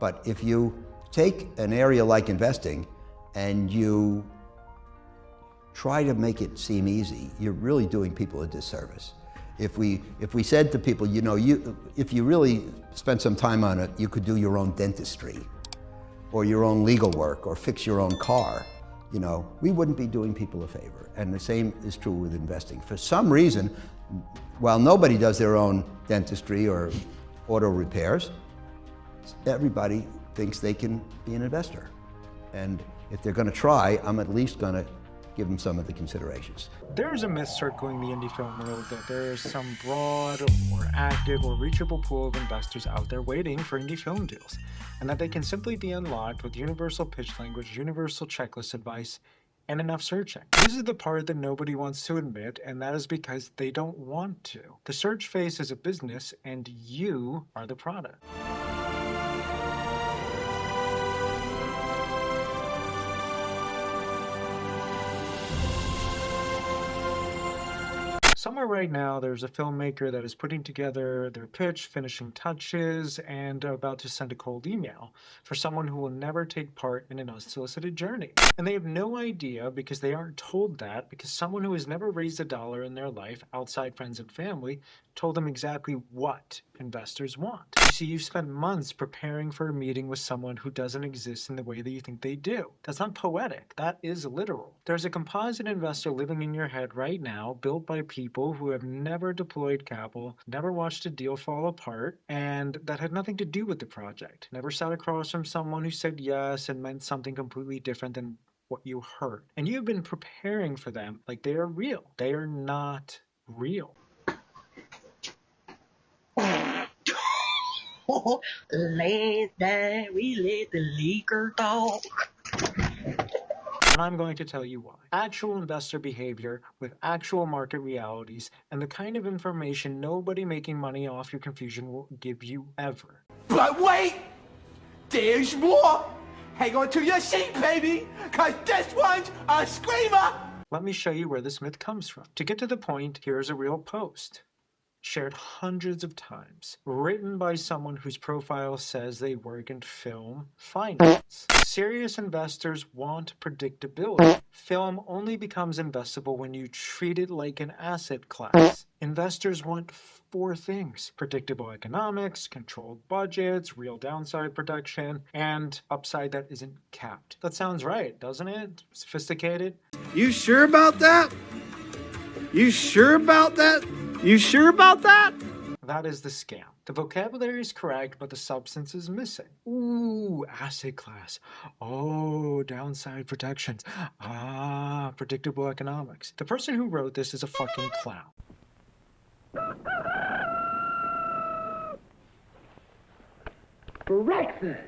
But if you take an area like investing and you try to make it seem easy, you're really doing people a disservice. If we said to people, you know, if you really spent some time on it, you could do your own dentistry or your own legal work or fix your own car, you know, we wouldn't be doing people a favor. And the same is true with investing. For some reason, while nobody does their own dentistry or auto repairs, everybody thinks they can be an investor. And if they're going to try, I'm at least going to give them some of the considerations. There's a myth circling the indie film world that there is some broad or active or reachable pool of investors out there waiting for indie film deals, and that they can simply be unlocked with universal pitch language, universal checklist advice, and enough searching. This is the part that nobody wants to admit, and that is because they don't want to. The search phase is a business, and you are the product. Somewhere right now, there's a filmmaker that is putting together their pitch, finishing touches, and about to send a cold email for someone who will never take part in an unsolicited journey. And they have no idea, because they aren't told that, because someone who has never raised a dollar in their life outside friends and family told them exactly what investors want. You see, you've spent months preparing for a meeting with someone who doesn't exist in the way that you think they do. That's not poetic, that is literal. There's a composite investor living in your head right now, built by people who have never deployed capital, never watched a deal fall apart, and that had nothing to do with the project. Never sat across from someone who said yes and meant something completely different than what you heard. And you've been preparing for them like they are real. They are not real. Last night we let the liquor talk. And I'm going to tell you why. Actual investor behavior with actual market realities and the kind of information nobody making money off your confusion will give you ever. But wait! There's more! Hang on to your seat, baby! Cause this one's a screamer! Let me show you where this myth comes from. To get to the point, here's a real post. Shared hundreds of times, written by someone whose profile says they work in film finance. Serious investors want predictability. Film only becomes investable when you treat it like an asset class. Investors want 4 things: predictable economics, controlled budgets, real downside protection, and upside that isn't capped. That sounds right, doesn't it? Sophisticated? You sure about that? You sure about that? You sure about that? That is the scam. The vocabulary is correct, but the substance is missing. Ooh, asset class. Oh, downside protections. Ah, predictable economics. The person who wrote this is a fucking clown. Breakfast.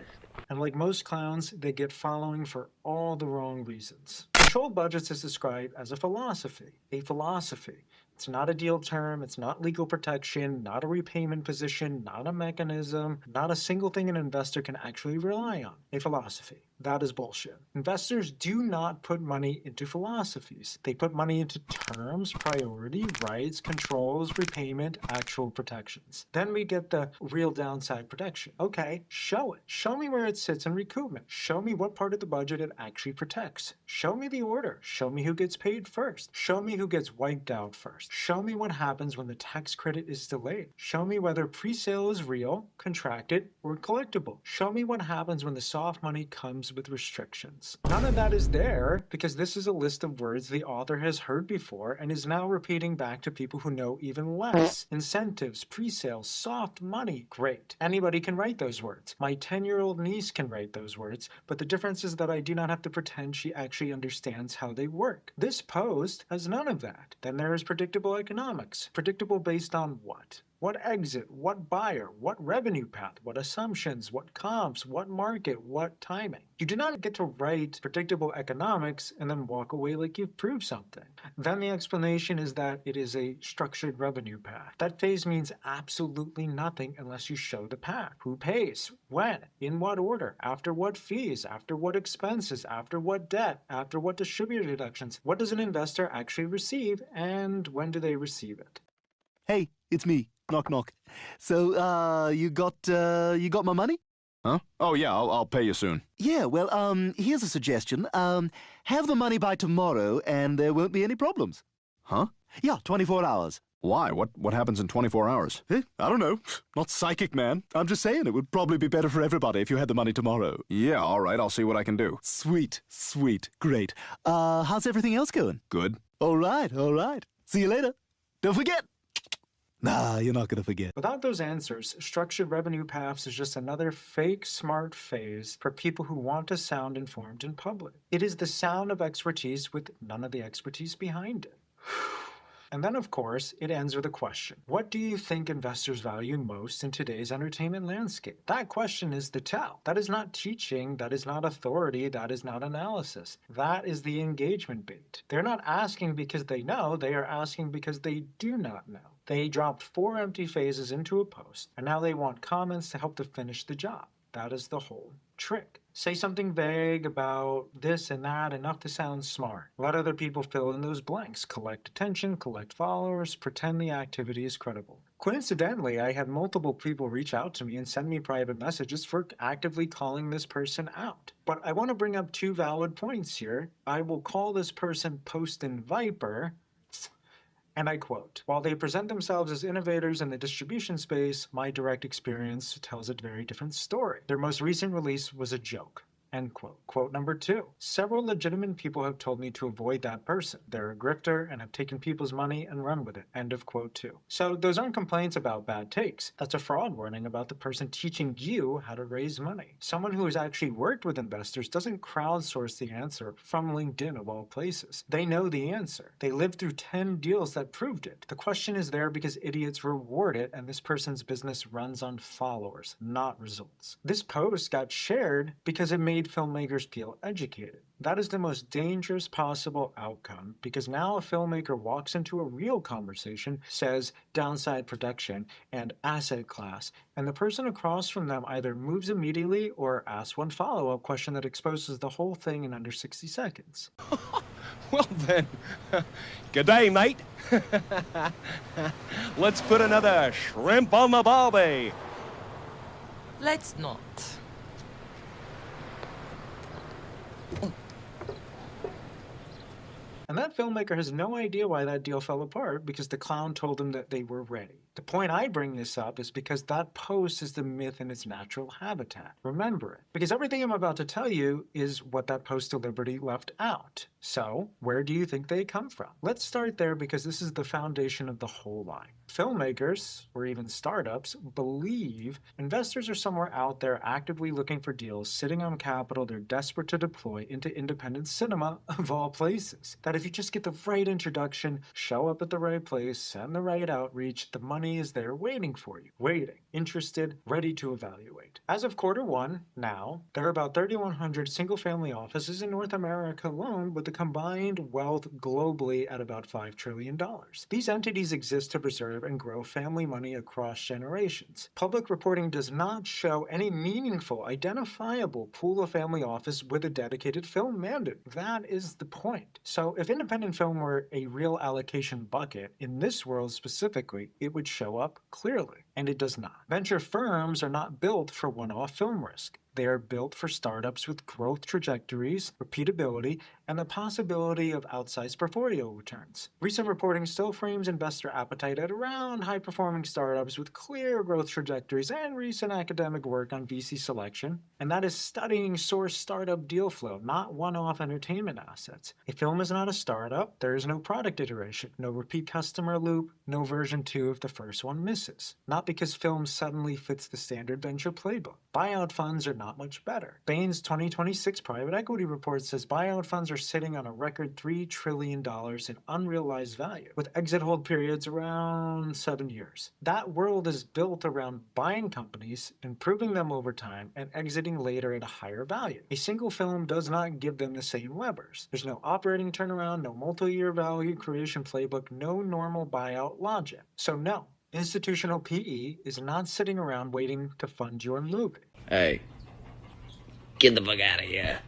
And like most clowns, they get following for all the wrong reasons. Controlled budgets is described as a philosophy. A philosophy. It's not a deal term, it's not legal protection, not a repayment position, not a mechanism, not a single thing an investor can actually rely on. A philosophy. That is bullshit. Investors do not put money into philosophies. They put money into terms, priority, rights, controls, repayment, actual protections. Then we get the real downside protection. Okay, show it. Show me where it sits in recoupment. Show me what part of the budget it actually protects. Show me the order. Show me who gets paid first. Show me who gets wiped out first. Show me what happens when the tax credit is delayed. Show me whether pre-sale is real, contracted, or collectible. Show me what happens when the soft money comes with restrictions. None of that is there because this is a list of words the author has heard before and is now repeating back to people who know even less. Incentives, pre-sales, soft money. Great. Anybody can write those words. My 10-year-old niece can write those words, but the difference is that I do not have to pretend she actually understands how they work. This post has none of that. Then there is predictable economics. Predictable based on what? What exit? What buyer? What revenue path? What assumptions? What comps? What market? What timing? You do not get to write predictable economics and then walk away like you've proved something. Then the explanation is that it is a structured revenue path. That phase means absolutely nothing unless you show the path. Who pays? When? In what order? After what fees? After what expenses? After what debt? After what distributor deductions? What does an investor actually receive and when do they receive it? Hey, it's me. Knock, knock. So, you got my money? Huh? Oh, yeah, I'll pay you soon. Yeah, well, here's a suggestion. Have the money by tomorrow and there won't be any problems. Huh? Yeah, 24 hours. Why? What happens in 24 hours? I don't know. Not psychic, man. I'm just saying it would probably be better for everybody if you had the money tomorrow. Yeah, all right, I'll see what I can do. Sweet, sweet, great. How's everything else going? Good. All right, all right. See you later. Don't forget. Nah, you're not gonna forget. Without those answers, structured revenue paths is just another fake smart phase for people who want to sound informed in public. It is the sound of expertise with none of the expertise behind it. And then, of course, it ends with a question. What do you think investors value most in today's entertainment landscape? That question is the tell. That is not teaching, that is not authority, that is not analysis. That is the engagement bait. They're not asking because they know, they are asking because they do not know. They dropped 4 empty phases into a post, and now they want comments to help to finish the job. That is the whole trick. Say something vague about this and that, enough to sound smart. Let other people fill in those blanks. Collect attention, collect followers, pretend the activity is credible. Coincidentally, I had multiple people reach out to me and send me private messages for actively calling this person out. But I want to bring up 2 valid points here. I will call this person Postin' Viper. And I quote, while they present themselves as innovators in the distribution space, my direct experience tells a very different story. Their most recent release was a joke. End quote. Quote number 2. Several legitimate people have told me to avoid that person. They're a grifter and have taken people's money and run with it. End of quote 2. So those aren't complaints about bad takes. That's a fraud warning about the person teaching you how to raise money. Someone who has actually worked with investors doesn't crowdsource the answer from LinkedIn of all places. They know the answer. They lived through 10 deals that proved it. The question is there because idiots reward it, and this person's business runs on followers, not results. This post got shared because it made filmmakers feel educated. That is the most dangerous possible outcome because now a filmmaker walks into a real conversation, says downside protection and asset class, and the person across from them either moves immediately or asks one follow-up question that exposes the whole thing in under 60 seconds. Well then, good day, mate. Let's put another shrimp on the barbie. Let's not. And that filmmaker has no idea why that deal fell apart because the clown told them that they were ready. The point I bring this up is because that post is the myth in its natural habitat. Remember it. Because everything I'm about to tell you is what that post deliberately left out. So, where do you think they come from? Let's start there because this is the foundation of the whole line. Filmmakers, or even startups, believe investors are somewhere out there actively looking for deals, sitting on capital they're desperate to deploy into independent cinema of all places. That if you just get the right introduction, show up at the right place, send the right outreach, the money is there waiting for you. Waiting, interested, ready to evaluate. As of Q1, now, there are about 3,100 single-family offices in North America alone with a combined wealth globally at about $5 trillion. These entities exist to preserve and grow family money across generations. Public reporting does not show any meaningful, identifiable pool of family office with a dedicated film mandate. That is the point. So if independent film were a real allocation bucket, in this world specifically, it would show up clearly. And it does not. Venture firms are not built for one-off film risk. They are built for startups with growth trajectories, repeatability, and the possibility of outsized portfolio returns. Recent reporting still frames investor appetite at around high-performing startups with clear growth trajectories and recent academic work on VC selection, and that is studying source startup deal flow, not one-off entertainment assets. A film is not a startup, there is no product iteration, no repeat customer loop, no version 2 if the first one misses. Not because film suddenly fits the standard venture playbook. Buyout funds are not much better. Bain's 2026 private equity report says buyout funds are sitting on a record $3 trillion in unrealized value, with exit hold periods around 7 years. That world is built around buying companies, improving them over time, and exiting later at a higher value. A single film does not give them the same levers. There's no operating turnaround, no multi-year value creation playbook, no normal buyout logic. So no, institutional PE is not sitting around waiting to fund your movie. Hey, get the fuck out of here.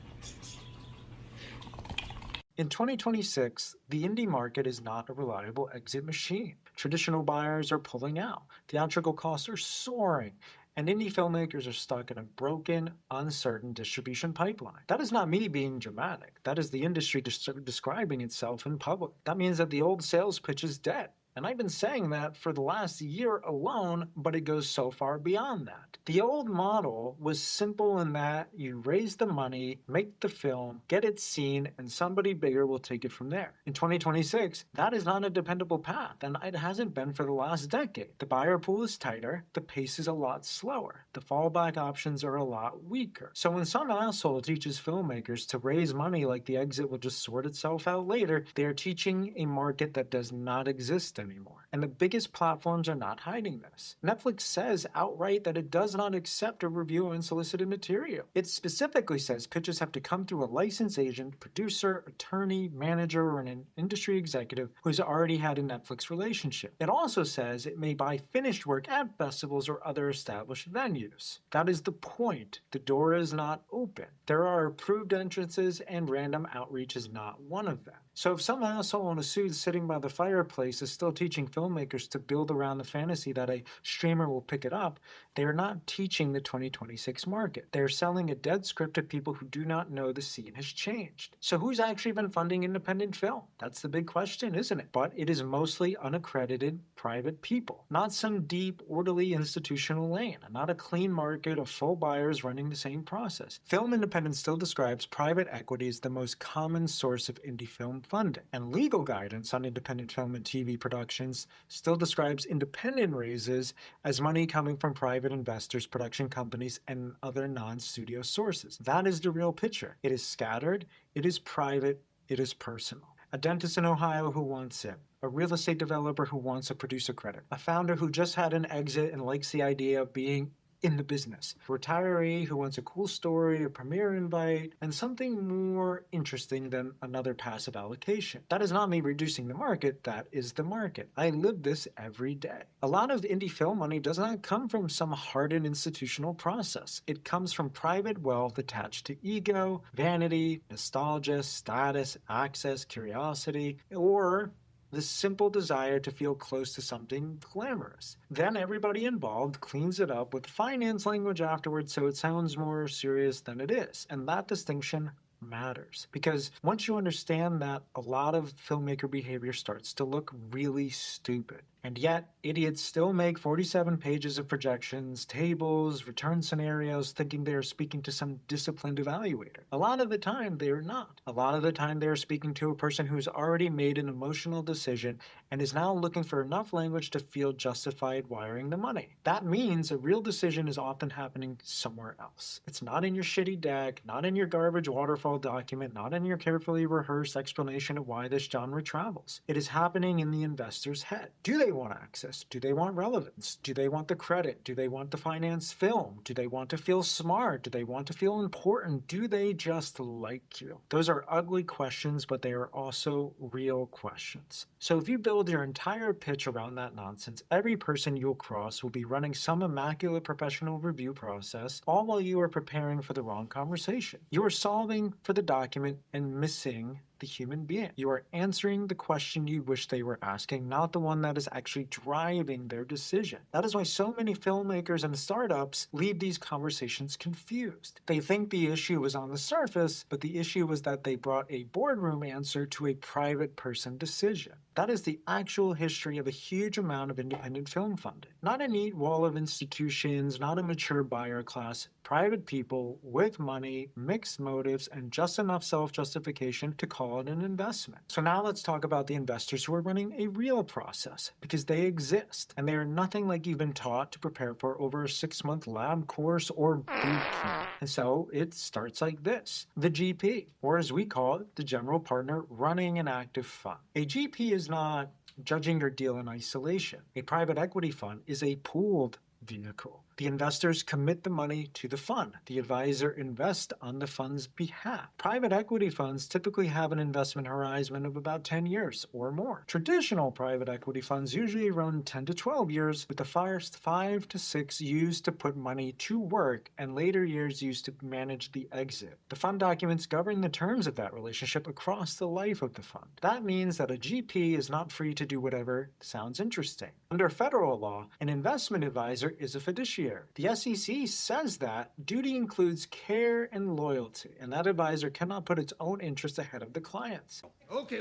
In 2026, the indie market is not a reliable exit machine. Traditional buyers are pulling out. Theatrical costs are soaring. and indie filmmakers are stuck in a broken, uncertain distribution pipeline. That is not me being dramatic. That is the industry describing itself in public. That means that the old sales pitch is dead. And I've been saying that for the last year alone, but it goes so far beyond that. The old model was simple in that you raise the money, make the film, get it seen, and somebody bigger will take it from there. In 2026, that is not a dependable path, and it hasn't been for the last decade. The buyer pool is tighter, the pace is a lot slower, the fallback options are a lot weaker. So when some asshole teaches filmmakers to raise money like the exit will just sort itself out later, they are teaching a market that does not exist anymore. And the biggest platforms are not hiding this. Netflix says outright that it does not accept or review unsolicited material. It specifically says pitches have to come through a licensed agent, producer, attorney, manager, or an industry executive who has already had a Netflix relationship. It also says it may buy finished work at festivals or other established venues. That is the point. The door is not open. There are approved entrances and random outreach is not one of them. So if some asshole in a suit sitting by the fireplace is still teaching filmmakers to build around the fantasy that a streamer will pick it up, they are not teaching the 2026 market. They are selling a dead script to people who do not know the scene has changed. So who's actually been funding independent film? That's the big question, isn't it? But it is mostly unaccredited private people, not some deep, orderly institutional lane, not a clean market of full buyers running the same process. Film independence still describes private equity as the most common source of indie film funding, and legal guidance on independent film and TV productions still describes independent raises as money coming from private investors, production companies, and other non-studio sources. That is the real picture. It is scattered, it is private, it is personal. A dentist in Ohio who wants it, a real estate developer who wants a producer credit, a founder who just had an exit and likes the idea of being in the business, a retiree who wants a cool story, a premiere invite, and something more interesting than another passive allocation. That is not me reducing the market, that is the market. I live this every day. A lot of indie film money does not come from some hardened institutional process. It comes from private wealth attached to ego, vanity, nostalgia, status, access, curiosity, or the simple desire to feel close to something glamorous. Then everybody involved cleans it up with finance language afterwards so it sounds more serious than it is. And that distinction matters. Because once you understand that, a lot of filmmaker behavior starts to look really stupid. And yet, idiots still make 47 pages of projections, tables, return scenarios, thinking they are speaking to some disciplined evaluator. A lot of the time, they are not. A lot of the time, they are speaking to a person who's already made an emotional decision and is now looking for enough language to feel justified wiring the money. That means a real decision is often happening somewhere else. It's not in your shitty deck, not in your garbage waterfall document, not in your carefully rehearsed explanation of why this genre travels. It is happening in the investor's head. Do they want access? Do they want relevance? Do they want the credit? Do they want the finance film? Do they want to feel smart? Do they want to feel important? Do they just like you? Those are ugly questions, but they are also real questions. So if you build your entire pitch around that nonsense, every person you'll cross will be running some immaculate professional review process, all while you are preparing for the wrong conversation. You are solving for the document and missing the human being. You are answering the question you wish they were asking, not the one that is actually driving their decision. That is why so many filmmakers and startups leave these conversations confused. They think the issue was on the surface, but the issue was that they brought a boardroom answer to a private person decision. That is the actual history of a huge amount of independent film funding. Not a neat wall of institutions, not a mature buyer class, private people with money, mixed motives, and just enough self-justification to call it an investment. So now let's talk about the investors who are running a real process, because they exist, and they are nothing like you've been taught to prepare for over a 6-month lab course or boot camp. And so it starts like this. The GP, or as we call it, the general partner running an active fund. A GP is not judging your deal in isolation. A private equity fund is a pooled vehicle. The investors commit the money to the fund. The advisor invests on the fund's behalf. Private equity funds typically have an investment horizon of about 10 years or more. Traditional private equity funds usually run 10 to 12 years, with the first 5 to 6 used to put money to work and later years used to manage the exit. The fund documents govern the terms of that relationship across the life of the fund. That means that a GP is not free to do whatever sounds interesting. Under federal law, an investment advisor is a fiduciary. fiduciary. The SEC says that duty includes care and loyalty, and that advisor cannot put its own interest ahead of the client's. Okay.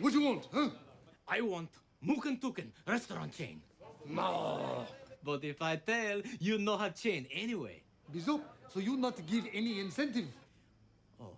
What you want, huh? I want Muken Tuken restaurant chain. No. But if I tell, you know have chain anyway. Bizop, so you not give any incentive? Oh,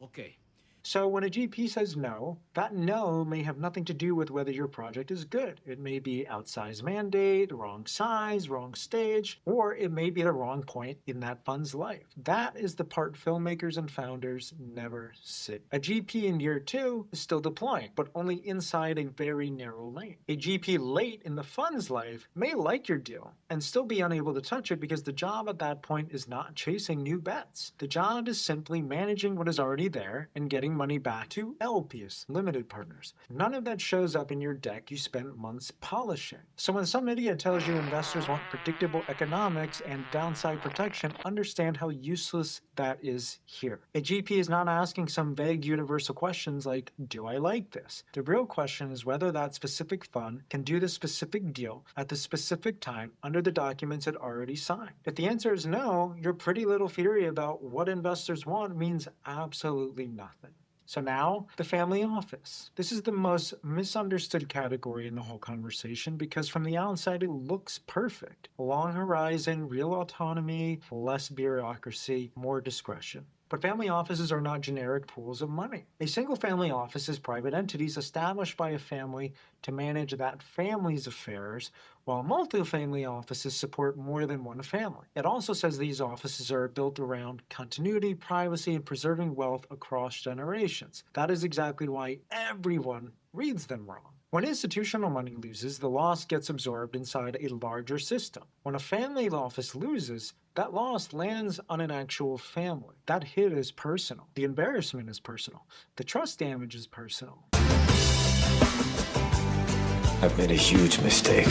okay. So when a GP says no, that no may have nothing to do with whether your project is good. It may be outsized mandate, wrong size, wrong stage, or it may be the wrong point in that fund's life. That is the part filmmakers and founders never see. A GP in year 2 is still deploying, but only inside a very narrow lane. A GP late in the fund's life may like your deal and still be unable to touch it because the job at that point is not chasing new bets. The job is simply managing what is already there and getting money back to LPs, limited partners. None of that shows up in your deck you spent months polishing. So when some idiot tells you investors want predictable economics and downside protection, understand how useless that is here. A GP is not asking some vague universal questions like, do I like this? The real question is whether that specific fund can do the specific deal at the specific time under the documents it already signed. If the answer is no, your pretty little theory about what investors want means absolutely nothing. So now, the family office. This is the most misunderstood category in the whole conversation because from the outside it looks perfect. Long horizon, real autonomy, less bureaucracy, more discretion. But family offices are not generic pools of money. A single family office is private entities established by a family to manage that family's affairs, while multifamily offices support more than one family. It also says these offices are built around continuity, privacy, and preserving wealth across generations. That is exactly why everyone reads them wrong. When institutional money loses, the loss gets absorbed inside a larger system. When a family office loses, that loss lands on an actual family. That hit is personal. The embarrassment is personal. The trust damage is personal. I've made a huge mistake.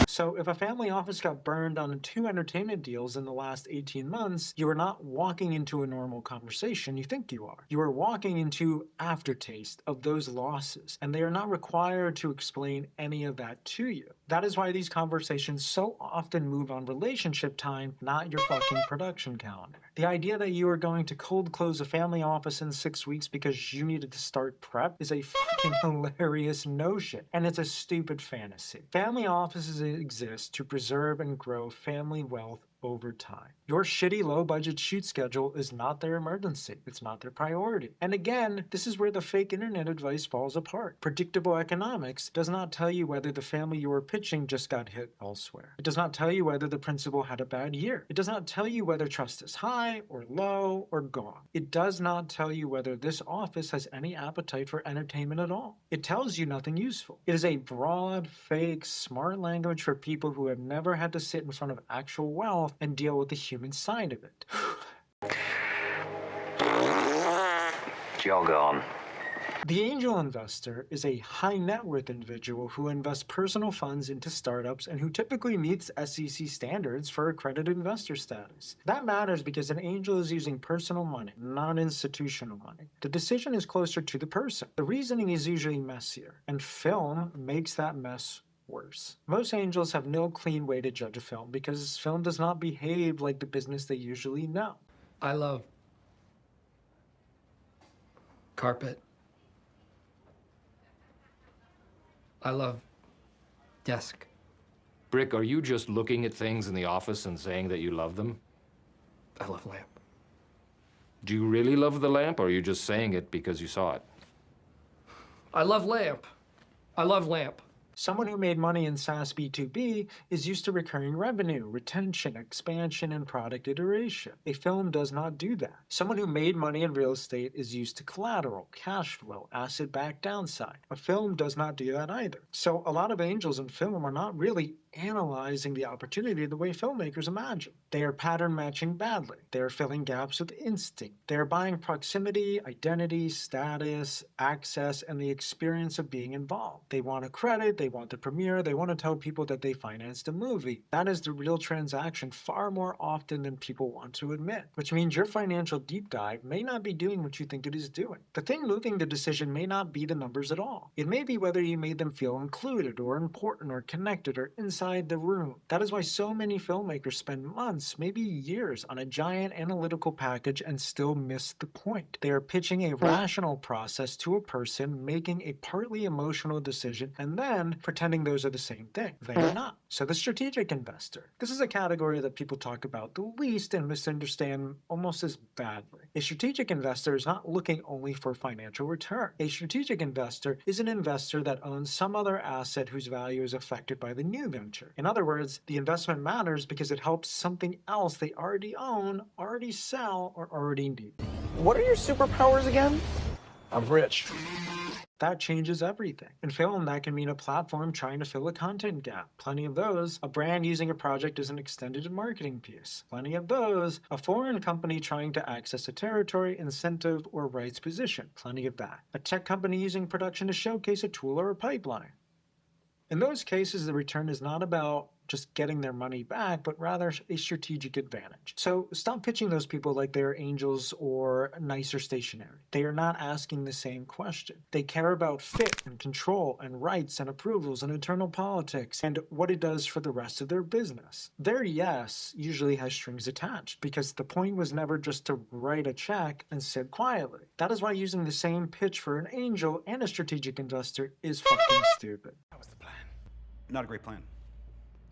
So if a family office got burned on 2 entertainment deals in the last 18 months, you are not walking into a normal conversation you think you are. You are walking into aftertaste of those losses, and they are not required to explain any of that to you. That is why these conversations so often move on relationship time, not your fucking production calendar. The idea that you are going to cold close a family office in 6 weeks because you needed to start prep is a fucking hilarious notion, and it's a stupid fantasy. Family offices exist to preserve and grow family wealth over time. Your shitty low-budget shoot schedule is not their emergency. It's not their priority. And again, this is where the fake internet advice falls apart. Predictable economics does not tell you whether the family you are pitching just got hit elsewhere. It does not tell you whether the principal had a bad year. It does not tell you whether trust is high or low or gone. It does not tell you whether this office has any appetite for entertainment at all. It tells you nothing useful. It is a broad, fake, smart language for people who have never had to sit in front of actual wealth and deal with the human side of it. Jog on. The angel investor is a high net worth individual who invests personal funds into startups and who typically meets SEC standards for accredited investor status. That matters because an angel is using personal money, not institutional money. The decision is closer to the person. The reasoning is usually messier, and film makes that mess worse. Most angels have no clean way to judge a film because film does not behave like the business they usually know. I love carpet. I love desk. Brick, are you just looking at things in the office and saying that you love them? I love lamp. Do you really love the lamp, or are you just saying it because you saw it? I love lamp. I love lamp. Someone who made money in SaaS B2B is used to recurring revenue, retention, expansion, and product iteration. A film does not do that. Someone who made money in real estate is used to collateral, cash flow, asset-backed downside. A film does not do that either. So a lot of angels in film are not really analyzing the opportunity the way filmmakers imagine. They are pattern matching badly. They are filling gaps with instinct. They are buying proximity, identity, status, access, and the experience of being involved. They want a credit, they want the premiere, they want to tell people that they financed a movie. That is the real transaction far more often than people want to admit, which means your financial deep dive may not be doing what you think it is doing. The thing moving the decision may not be the numbers at all. It may be whether you made them feel included or important or connected or inside inside the room. That is why so many filmmakers spend months, maybe years, on a giant analytical package and still miss the point. They are pitching a rational process to a person, making a partly emotional decision, and then pretending those are the same thing. They are not. So the strategic investor. This is a category that people talk about the least and misunderstand almost as badly. A strategic investor is not looking only for financial return. A strategic investor is an investor that owns some other asset whose value is affected by the new venture. In other words, the investment matters because it helps something else they already own, already sell, or already need. What are your superpowers again? I'm rich. That changes everything. In film, that can mean a platform trying to fill a content gap. Plenty of those. A brand using a project as an extended marketing piece. Plenty of those. A foreign company trying to access a territory, incentive, or rights position. Plenty of that. A tech company using production to showcase a tool or a pipeline. In those cases, the return is not about just getting their money back, but rather a strategic advantage. So stop pitching those people like they're angels or nice or stationary. They are not asking the same question. They care about fit and control and rights and approvals and internal politics and what it does for the rest of their business. Their yes usually has strings attached because the point was never just to write a check and sit quietly. That is why using the same pitch for an angel and a strategic investor is fucking stupid. That was the plan. Not a great plan.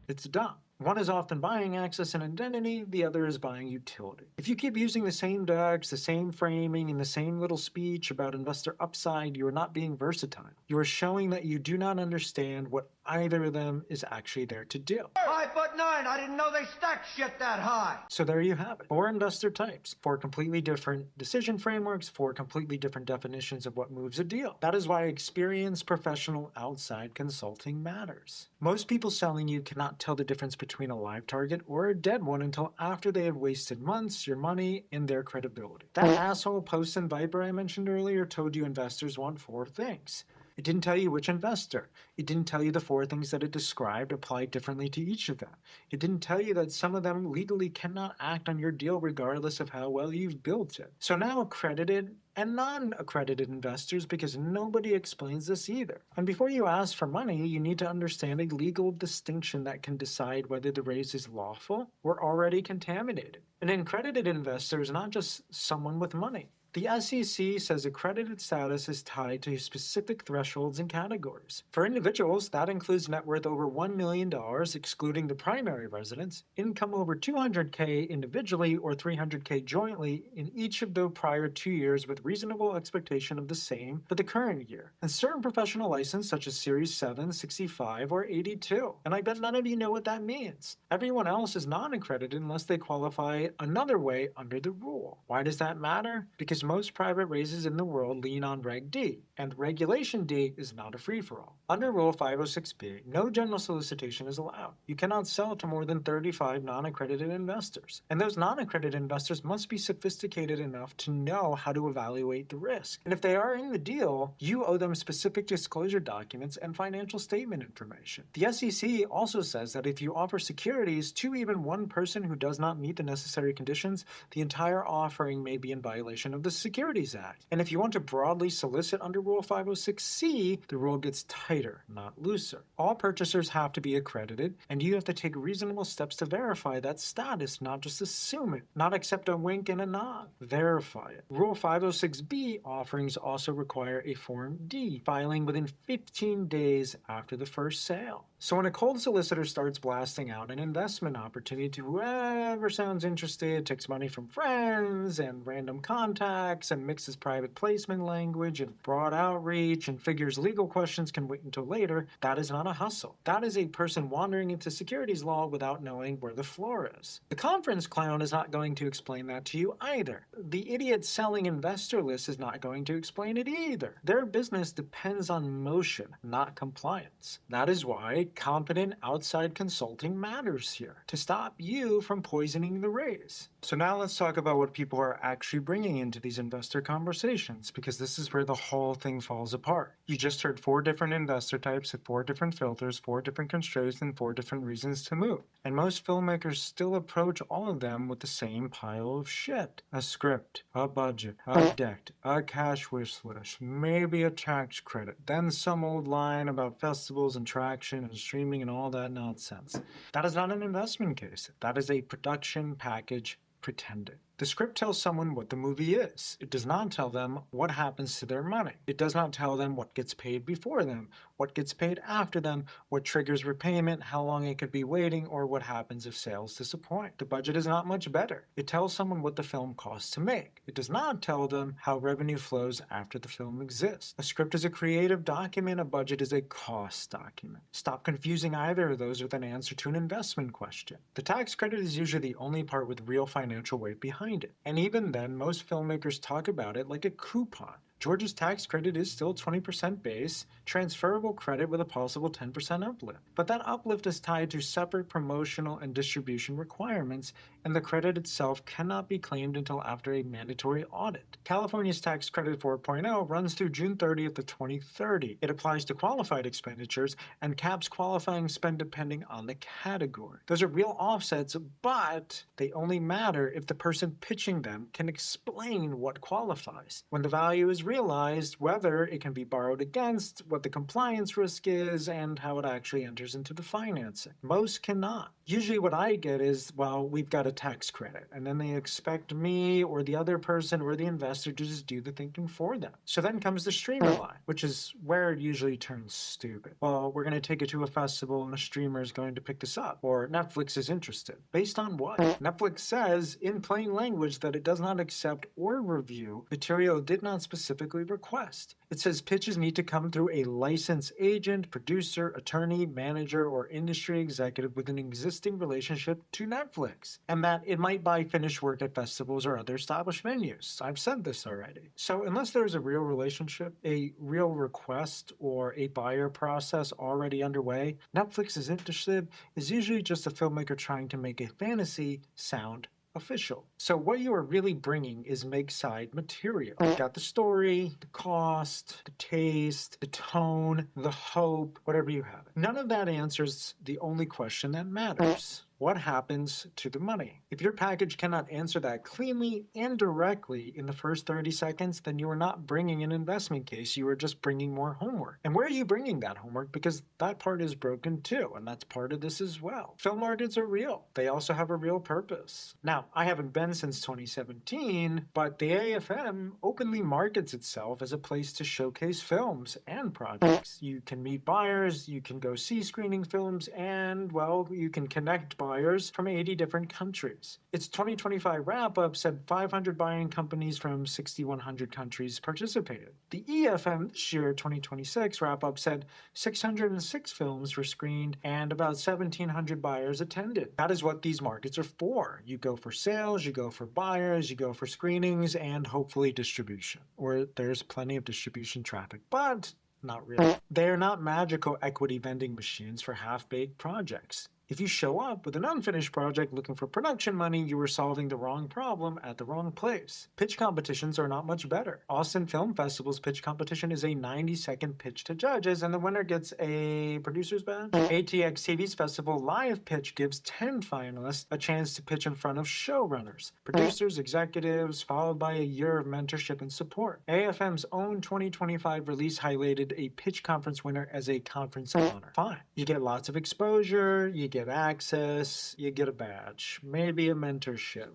It's dumb. One is often buying access and identity, the other is buying utility. If you keep using the same decks, the same framing, and the same little speech about investor upside, you are not being versatile. You are showing that you do not understand what either of them is actually there to do. 5'9", I didn't know they stacked shit that high. So there you have it. 4 investor types, 4 completely different decision frameworks, 4 completely different definitions of what moves a deal. That is why experienced professional outside consulting matters. Most people selling you cannot tell the difference between a live target or a dead one until after they have wasted months, your money, and their credibility. That asshole Post and Viper I mentioned earlier told you investors want 4 things. It didn't tell you which investor. It didn't tell you the 4 things that it described applied differently to each of them. It didn't tell you that some of them legally cannot act on your deal regardless of how well you've built it. So now accredited and non-accredited investors, because nobody explains this either. And before you ask for money, you need to understand a legal distinction that can decide whether the raise is lawful or already contaminated. An accredited investor is not just someone with money. The SEC says accredited status is tied to specific thresholds and categories. For individuals, that includes net worth over $1 million, excluding the primary residence, income over $200K individually or $300K jointly in each of the prior 2 years with reasonable expectation of the same for the current year, and certain professional license such as Series 7, 65, or 82. And I bet none of you know what that means. Everyone else is non-accredited unless they qualify another way under the rule. Why does that matter? Because most private raises in the world lean on Reg D, and Regulation D is not a free-for-all. Under Rule 506B, no general solicitation is allowed. You cannot sell to more than 35 non-accredited investors, and those non-accredited investors must be sophisticated enough to know how to evaluate the risk. And if they are in the deal, you owe them specific disclosure documents and financial statement information. The SEC also says that if you offer securities to even one person who does not meet the necessary conditions, the entire offering may be in violation of the Securities Act. And if you want to broadly solicit under Rule 506C, the rule gets tighter, not looser. All purchasers have to be accredited, and you have to take reasonable steps to verify that status, not just assume it, not accept a wink and a nod. Verify it. Rule 506B offerings also require a Form D, filing within 15 days after the first sale. So when a cold solicitor starts blasting out an investment opportunity to whoever sounds interested, takes money from friends and random contacts, and mixes private placement language and broad outreach and figures legal questions can wait until later, that is not a hustle. That is a person wandering into securities law without knowing where the floor is. The conference clown is not going to explain that to you either. The idiot selling investor list is not going to explain it either. Their business depends on motion, not compliance. That is why competent outside consulting matters here, to stop you from poisoning the raise. So now let's talk about what people are actually bringing into these investor conversations, because this is where the whole thing falls apart. You just heard 4 different investor types with 4 different filters, 4 different constraints, and 4 different reasons to move. And most filmmakers still approach all of them with the same pile of shit. A script, a budget, a debt, a cash wish list, maybe a tax credit, then some old line about festivals and traction and streaming and all that nonsense. That is not an investment case. That is a production package pretended. The script tells someone what the movie is. It does not tell them what happens to their money. It does not tell them what gets paid before them, what gets paid after them, what triggers repayment, how long it could be waiting, or what happens if sales disappoint. The budget is not much better. It tells someone what the film costs to make. It does not tell them how revenue flows after the film exists. A script is a creative document, a budget is a cost document. Stop confusing either of those with an answer to an investment question. The tax credit is usually the only part with real financial weight behind it. And even then, most filmmakers talk about it like a coupon. Georgia's tax credit is still 20% base, transferable credit with a possible 10% uplift. But that uplift is tied to separate promotional and distribution requirements, and the credit itself cannot be claimed until after a mandatory audit. California's tax credit 4.0 runs through June 30th of 2030. It applies to qualified expenditures and caps qualifying spend depending on the category. Those are real offsets, but they only matter if the person pitching them can explain what qualifies. When the value is realized, whether it can be borrowed against, what the compliance risk is, and how it actually enters into the financing. Most cannot. Usually what I get is, well, we've got a tax credit, and then they expect me or the other person or the investor to just do the thinking for them. So then comes the streamer line, which is where it usually turns stupid. Well, we're going to take it to a festival and a streamer is going to pick this up, or Netflix is interested. Based on what? Netflix says in plain language that it does not accept or review material it did not specifically request. It says pitches need to come through a licensed agent, producer, attorney, manager, or industry executive with an existing relationship to Netflix, and that it might buy finished work at festivals or other established venues. I've said this already. So unless there's a real relationship, a real request, or a buyer process already underway, Netflix is interested is usually just a filmmaker trying to make a fantasy sound official. So what you are really bringing is make-side material. You've got the story, the cost, the taste, the tone, the hope, whatever you have. None of that answers the only question that matters. What happens to the money? If your package cannot answer that cleanly and directly in the first 30 seconds, then you are not bringing an investment case, you are just bringing more homework. And where are you bringing that homework? Because that part is broken too, and that's part of this as well. Film markets are real. They also have a real purpose. Now, I haven't been since 2017, but the AFM openly markets itself as a place to showcase films and projects. You can meet buyers, you can go see screening films, and, well, you can connect buyers from 80 different countries. Its 2025 wrap-up said 500 buying companies from 6,100 countries participated. The EFM this year, 2026 wrap-up said 606 films were screened and about 1,700 buyers attended. That is what these markets are for. You go for sales, you go for buyers, you go for screenings, and hopefully distribution. Or there's plenty of distribution traffic, but not really. They are not magical equity vending machines for half-baked projects. If you show up with an unfinished project looking for production money, you are solving the wrong problem at the wrong place. Pitch competitions are not much better. Austin Film Festival's pitch competition is a 90-second pitch to judges, and the winner gets a producer's badge. ATX TV's festival live pitch gives 10 finalists a chance to pitch in front of showrunners, producers, executives, followed by a year of mentorship and support. AFM's own 2025 release highlighted a pitch conference winner as a conference honor. Fine. You get lots of exposure, you get access, you get a badge, maybe a mentorship.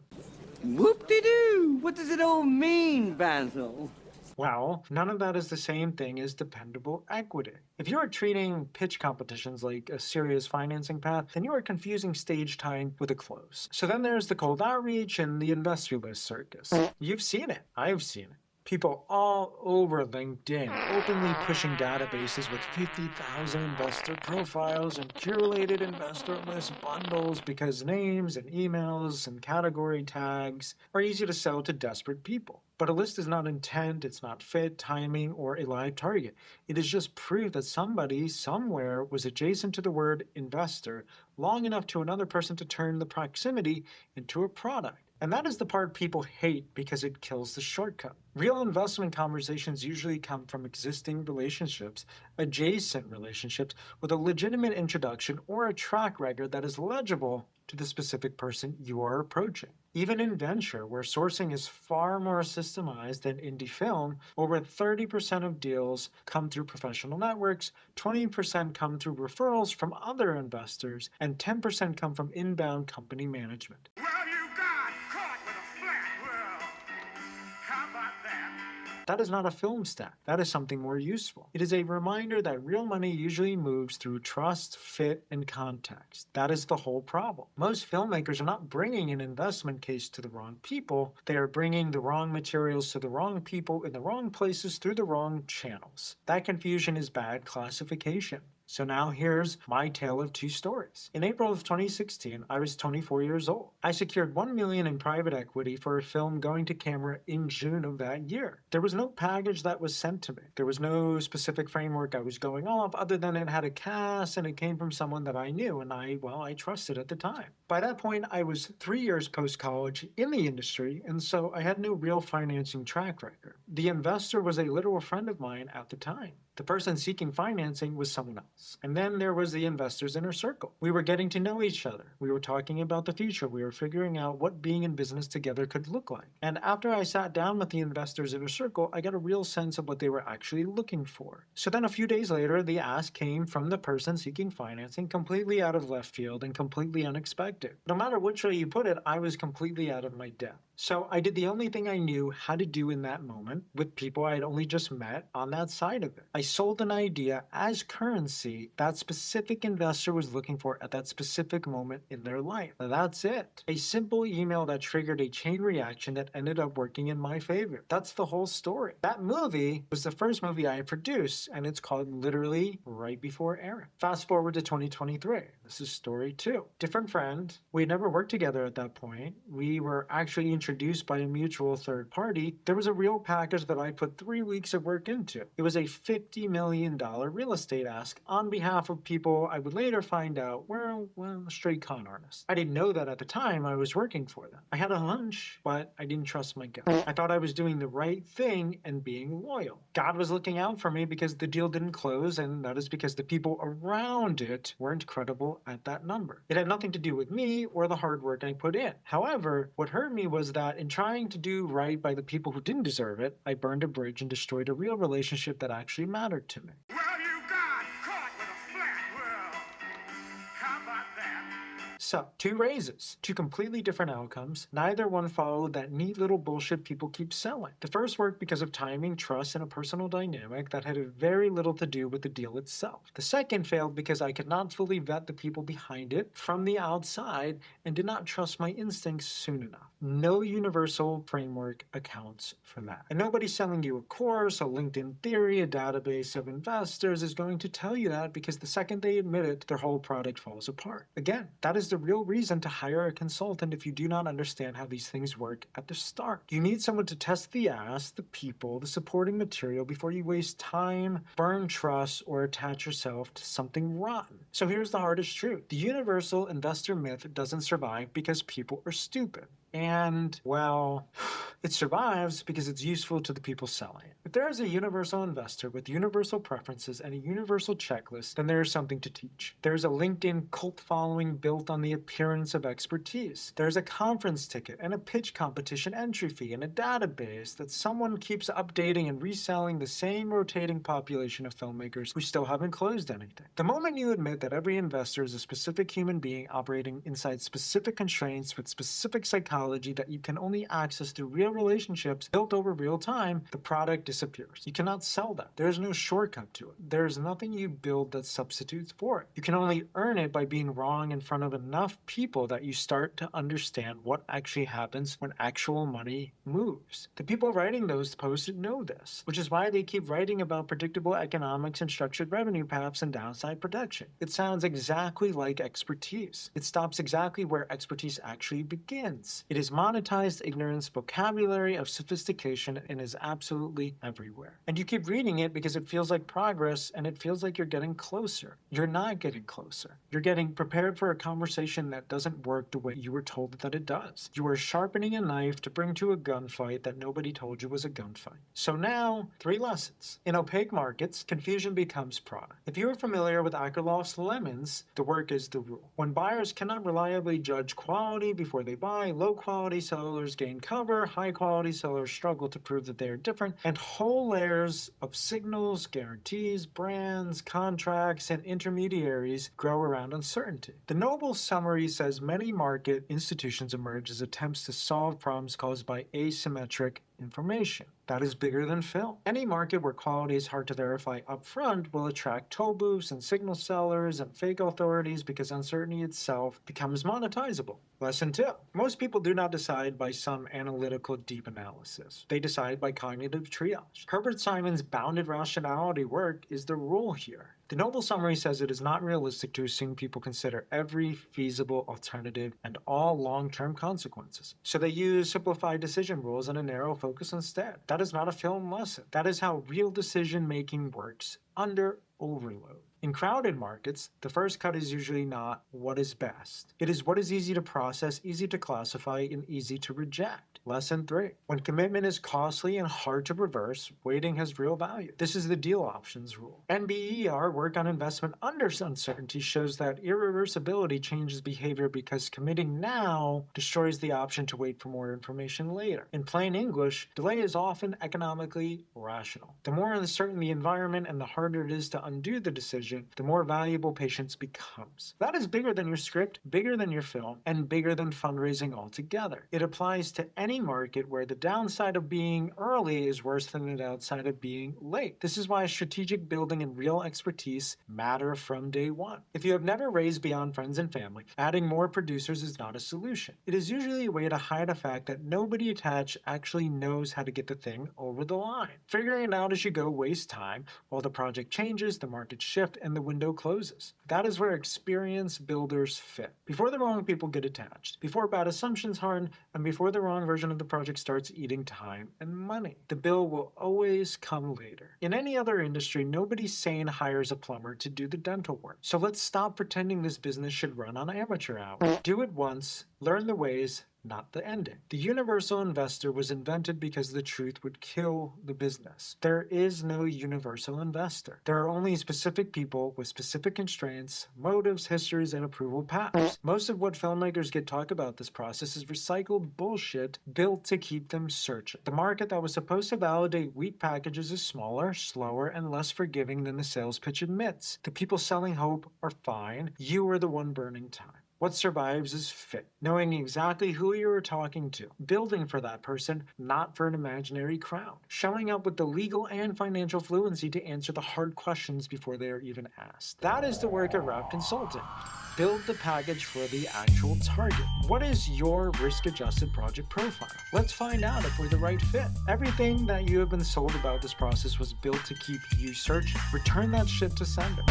Whoop-de-doo! What does it all mean, Basil? Well, none of that is the same thing as dependable equity. If you are treating pitch competitions like a serious financing path, then you are confusing stage time with a close. So then there's the cold outreach and the investor list circus. You've seen it. I've seen it. People all over LinkedIn openly pushing databases with 50,000 investor profiles and curated investor list bundles because names and emails and category tags are easy to sell to desperate people. But a list is not intent, it's not fit, timing, or a live target. It is just proof that somebody somewhere was adjacent to the word investor long enough to another person to turn the proximity into a product. And that is the part people hate because it kills the shortcut. Real investment conversations usually come from existing relationships, adjacent relationships, with a legitimate introduction or a track record that is legible to the specific person you are approaching. Even in venture, where sourcing is far more systemized than indie film, over 30% of deals come through professional networks, 20% come through referrals from other investors, and 10% come from inbound company management. Well, you got caught with a flat world. How about that? That is not a film stat. That is something more useful. It is a reminder that real money usually moves through trust, fit, and context. That is the whole problem. Most filmmakers are not bringing an investment case to the wrong people. They are bringing the wrong materials to the wrong people in the wrong places through the wrong channels. That confusion is bad classification. So now here's my tale of two stories. In April of 2016, I was 24 years old. I secured $1 million in private equity for a film going to camera in June of that year. There was no package that was sent to me. There was no specific framework I was going off other than it had a cast and it came from someone that I knew and I trusted at the time. By that point, I was 3 years post-college in the industry, and so I had no real financing track record. The investor was a literal friend of mine at the time. The person seeking financing was someone else. And then there was the investor's inner circle. We were getting to know each other. We were talking about the future. We were figuring out what being in business together could look like. And after I sat down with the investor's inner circle, I got a real sense of what they were actually looking for. So then a few days later, the ask came from the person seeking financing, completely out of left field and completely unexpected. No matter which way you put it, I was completely out of my depth. So I did the only thing I knew how to do in that moment with people I had only just met on that side of it. I sold an idea as currency that specific investor was looking for at that specific moment in their life. That's it. A simple email that triggered a chain reaction that ended up working in my favor. That's the whole story. That movie was the first movie I produced, and it's called literally Right Before Aaron. Fast forward to 2023. This is story 2. Different friend. We had never worked together at that point. We were actually introduced by a mutual third party. There was a real package that I put 3 weeks of work into. It was a $50 million real estate ask on behalf of people I would later find out were, straight con artists. I didn't know that at the time I was working for them. I had a hunch, but I didn't trust my gut. I thought I was doing the right thing and being loyal. God was looking out for me because the deal didn't close, and that is because the people around it weren't credible at that number. It had nothing to do with me or the hard work I put in. However, what hurt me was that in trying to do right by the people who didn't deserve it, I burned a bridge and destroyed a real relationship that actually mattered to me. Well, you got caught with a flat world. How about that? So, 2 raises, 2 completely different outcomes. Neither one followed that neat little bullshit people keep selling. The first worked because of timing, trust, and a personal dynamic that had very little to do with the deal itself. The second failed because I could not fully vet the people behind it from the outside and did not trust my instincts soon enough. No universal framework accounts for that. And nobody selling you a course, a LinkedIn theory, a database of investors is going to tell you that, because the second they admit it, their whole product falls apart. Again, that is the real reason to hire a consultant if you do not understand how these things work at the start. You need someone to test the ask, the people, the supporting material before you waste time, burn trust, or attach yourself to something rotten. So here's the hardest truth. The universal investor myth doesn't survive because people are stupid. And, well, it survives because it's useful to the people selling it. If there is a universal investor with universal preferences and a universal checklist, then there is something to teach. There's a LinkedIn cult following built on the appearance of expertise. There's a conference ticket and a pitch competition entry fee and a database that someone keeps updating and reselling the same rotating population of filmmakers who still haven't closed anything. The moment you admit that every investor is a specific human being operating inside specific constraints with specific psychology that you can only access through real relationships built over real time, the product disappears. You cannot sell that. There is no shortcut to it. There is nothing you build that substitutes for it. You can only earn it by being wrong in front of enough people that you start to understand what actually happens when actual money moves. The people writing those posts know this, which is why they keep writing about predictable economics and structured revenue paths and downside protection. It sounds exactly like expertise. It stops exactly where expertise actually begins. It is monetized ignorance, vocabulary vocabulary of sophistication and is absolutely everywhere. And you keep reading it because it feels like progress and it feels like you're getting closer. You're not getting closer. You're getting prepared for a conversation that doesn't work the way you were told that it does. You are sharpening a knife to bring to a gunfight that nobody told you was a gunfight. So now, 3 lessons. In opaque markets, confusion becomes product. If you are familiar with Akerlof's lemons, the work is the rule. When buyers cannot reliably judge quality before they buy, low-quality sellers gain cover, high-quality sellers struggle to prove that they are different, and whole layers of signals, guarantees, brands, contracts, and intermediaries grow around uncertainty. The Noble summary says many market institutions emerge as attempts to solve problems caused by asymmetric information. That is bigger than film. Any market where quality is hard to verify upfront will attract toll booths and signal sellers and fake authorities because uncertainty itself becomes monetizable. Lesson 2. Most people do not decide by some analytical deep analysis. They decide by cognitive triage. Herbert Simon's bounded rationality work is the rule here. The Noble summary says it is not realistic to assume people consider every feasible alternative and all long-term consequences. So they use simplified decision rules and a narrow focus instead. That is not a film lesson. That is how real decision-making works under overload. In crowded markets, the first cut is usually not what is best. It is what is easy to process, easy to classify, and easy to reject. Lesson 3. When commitment is costly and hard to reverse, waiting has real value. This is the deal options rule. NBER work on investment under uncertainty shows that irreversibility changes behavior because committing now destroys the option to wait for more information later. In plain English, delay is often economically rational. The more uncertain the environment and the harder it is to undo the decision, the more valuable patience becomes. That is bigger than your script, bigger than your film, and bigger than fundraising altogether. It applies to any market where the downside of being early is worse than the downside of being late. This is why strategic building and real expertise matter from day one. If you have never raised beyond friends and family, adding more producers is not a solution. It is usually a way to hide a fact that nobody attached actually knows how to get the thing over the line. Figuring it out as you go wastes time, while the project changes, the market shifts, and the window closes. That is where experienced builders fit. Before the wrong people get attached, before bad assumptions harden, and before the wrong version of the project starts eating time and money. The bill will always come later. In any other industry, nobody sane hires a plumber to do the dental work. So let's stop pretending this business should run on amateur hours. Do it once, learn the ways, not the ending. The universal investor was invented because the truth would kill the business. There is no universal investor. There are only specific people with specific constraints, motives, histories, and approval paths. Most of what filmmakers get talk about this process is recycled bullshit built to keep them searching. The market that was supposed to validate wheat packages is smaller, slower, and less forgiving than the sales pitch admits. The people selling hope are fine. You are the one burning time. What survives is fit, knowing exactly who you are talking to, building for that person, not for an imaginary crowd, showing up with the legal and financial fluency to answer the hard questions before they are even asked. That is the work of Rap Consulting. Build the package for the actual target. What is your risk-adjusted project profile? Let's find out if we're the right fit. Everything that you have been sold about this process was built to keep you searching. Return that shit to sender.